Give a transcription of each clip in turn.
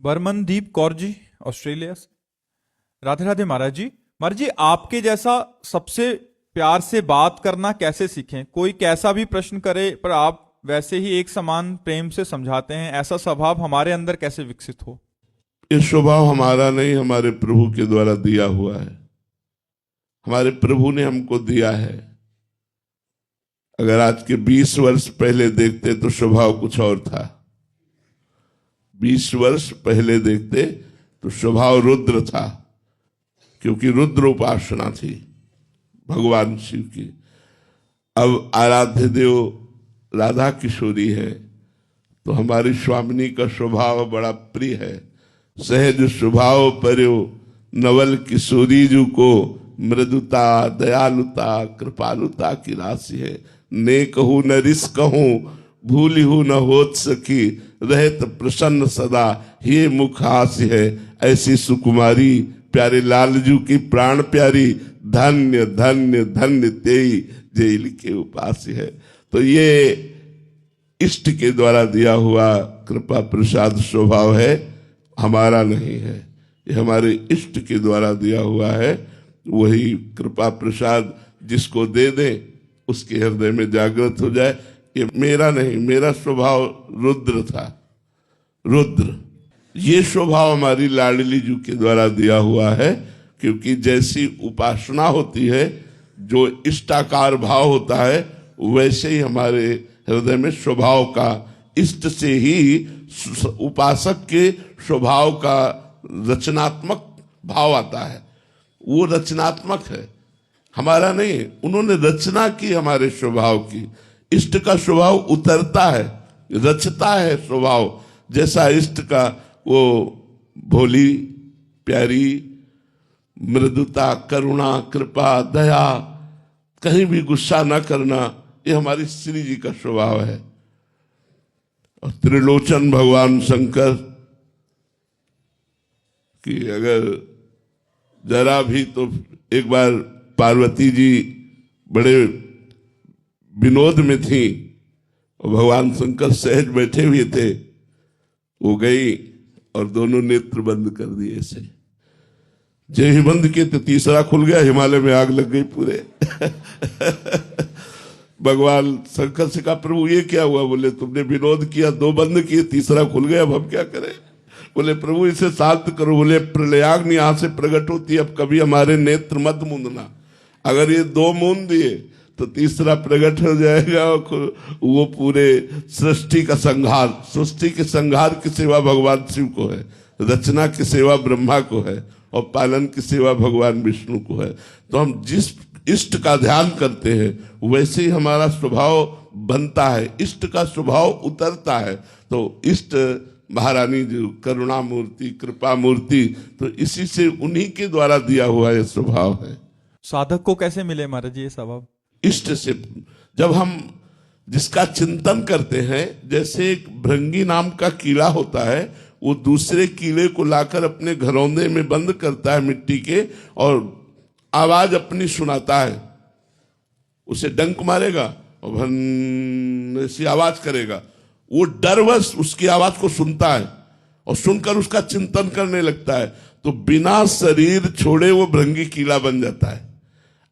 बरमनदीप Kaur ji, Australia से। राधे राधे महाराज जी। महाराज जी, आपके जैसा सबसे प्यार से बात करना कैसे सीखें? कोई कैसा भी प्रश्न करे पर आप वैसे ही एक समान प्रेम से समझाते हैं, ऐसा स्वभाव हमारे अंदर कैसे विकसित हो? ये स्वभाव हमारा नहीं, हमारे प्रभु के द्वारा दिया हुआ है। हमारे प्रभु ने हमको दिया है। अगर आज के 20 वर्ष पहले देखते तो स्वभाव कुछ और था। 20 वर्ष पहले देखते तो स्वभाव रुद्र था, क्योंकि रुद्र उपासना थी भगवान शिव की। अब आराध्य देव राधा किशोरी है, तो हमारी स्वामिनी का स्वभाव बड़ा प्रिय है। सहज स्वभाव पर्यो नवल किशोरी जू को, मृदुता दयालुता कृपालुता की राशि है। ने कहूँ न रिस कहूँ, भूली हूँ न होत सकी, रहत प्रसन्न सदा ये मुख हास्य है। ऐसी सुकुमारी प्यारे लालजू की प्राण प्यारी, धन्य धन्य धन्य तेई जेल के उपास्य है। तो ये इष्ट के द्वारा दिया हुआ कृपा प्रसाद स्वभाव है, हमारा नहीं है। ये हमारे इष्ट के द्वारा दिया हुआ है। वही कृपा प्रसाद जिसको दे दे उसके हृदय में जागृत हो जाए। ये मेरा नहीं, मेरा स्वभाव रुद्र था। रुद्र ये स्वभाव हमारी लाडली जी के द्वारा दिया हुआ है, क्योंकि जैसी उपासना होती है, जो इष्टाकार भाव होता है, वैसे ही हमारे हृदय में स्वभाव का, इष्ट से ही उपासक के स्वभाव का रचनात्मक भाव आता है। वो रचनात्मक है, हमारा नहीं। उन्होंने रचना की हमारे स्वभाव की। इष्ट का स्वभाव उतरता है, रचता है स्वभाव। जैसा इष्ट का वो भोली प्यारी मृदुता करुणा कृपा दया, कहीं भी गुस्सा न करना, ये हमारी श्री जी का स्वभाव है। और त्रिलोचन भगवान शंकर कि अगर जरा भी, तो एक बार पार्वती जी बड़े विनोद में थी और भगवान शंकर सहज बैठे हुए थे। वो गई और दोनों नेत्र बंद कर दिए ऐसे। जय ही बंद किए तो तीसरा खुल गया, हिमालय में आग लग गई पूरे। भगवान शंकर से कहा, प्रभु ये क्या हुआ? बोले तुमने विनोद किया, 2 बंद किए, तीसरा खुल गया, अब हम क्या करें? बोले प्रभु इसे शांत करो। बोले प्रलयाग्नि यहाँ से प्रकट होती है, अब कभी हमारे नेत्र मत मूंदना। अगर ये 2 मूंद दिए तो तीसरा प्रकट हो जाएगा। वो पूरे सृष्टि का संहार, सृष्टि के संहार की सेवा भगवान शिव को है, रचना की सेवा ब्रह्मा को है, और पालन की सेवा भगवान विष्णु को है। तो हम जिस इष्ट का ध्यान करते हैं वैसे ही हमारा स्वभाव बनता है, इष्ट का स्वभाव उतरता है। तो इष्ट महारानी जो करुणा मूर्ति कृपा मूर्ति, तो इसी से उन्हीं के द्वारा दिया हुआ यह स्वभाव है। साधक को कैसे मिले महाराज जी ये स्वभाव? इष्ट से जब हम जिसका चिंतन करते हैं, जैसे एक भृंगी नाम का कीड़ा होता है, वो दूसरे कीड़े को लाकर अपने घरौंदे में बंद करता है मिट्टी के, और आवाज अपनी सुनाता है। उसे डंक मारेगा और भन ऐसी आवाज करेगा। वो डरवश उसकी आवाज को सुनता है और सुनकर उसका चिंतन करने लगता है, तो बिना शरीर छोड़े वो भृंगी कीड़ा बन जाता है।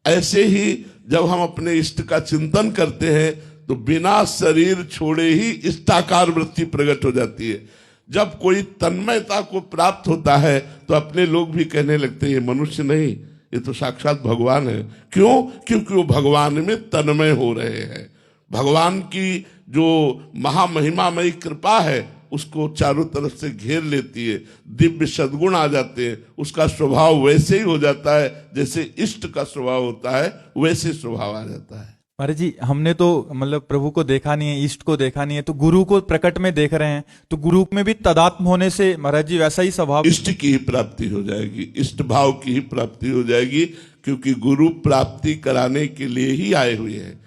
ऐसे ही जब हम अपने इष्ट का चिंतन करते हैं तो बिना शरीर छोड़े ही इष्टाकार वृत्ति प्रकट हो जाती है। जब कोई तन्मयता को प्राप्त होता है तो अपने लोग भी कहने लगते हैं, ये मनुष्य नहीं, ये तो साक्षात भगवान है। क्यों? क्योंकि वो भगवान में तन्मय हो रहे हैं। भगवान की जो महामहिमामयी कृपा है उसको चारों तरफ से घेर लेती है, दिव्य सद्गुण आ जाते हैं, उसका स्वभाव वैसे ही हो जाता है जैसे इष्ट का स्वभाव होता है, वैसे स्वभाव आ जाता है। महाराज जी, हमने तो मतलब प्रभु को देखा नहीं है, इष्ट को देखा नहीं है, तो गुरु को प्रकट में देख रहे हैं, तो गुरु में भी तदात्म होने से महाराज जी वैसा ही स्वभाव, इष्ट की ही प्राप्ति हो जाएगी, इष्ट भाव की ही प्राप्ति हो जाएगी, क्योंकि गुरु प्राप्ति कराने के लिए ही आए हुए हैं।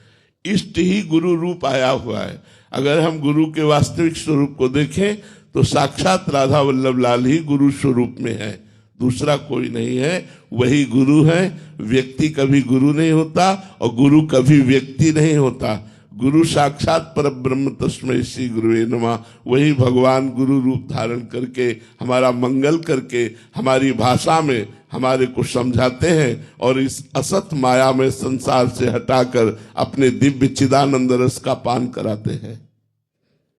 इष्ट ही गुरु रूप आया हुआ है। अगर हम गुरु के वास्तविक स्वरूप को देखें तो साक्षात राधा वल्लभ लाल ही गुरु स्वरूप में है, दूसरा कोई नहीं है। वही गुरु है। व्यक्ति कभी गुरु नहीं होता और गुरु कभी व्यक्ति नहीं होता। गुरु साक्षात परब्रह्म तस्मै श्री गुरुवे नमः, वही भगवान गुरु रूप धारण करके हमारा मंगल करके हमारी भाषा में हमारे को समझाते हैं और इस असत माया में संसार से हटाकर अपने दिव्य चिदानंद रस का पान कराते हैं।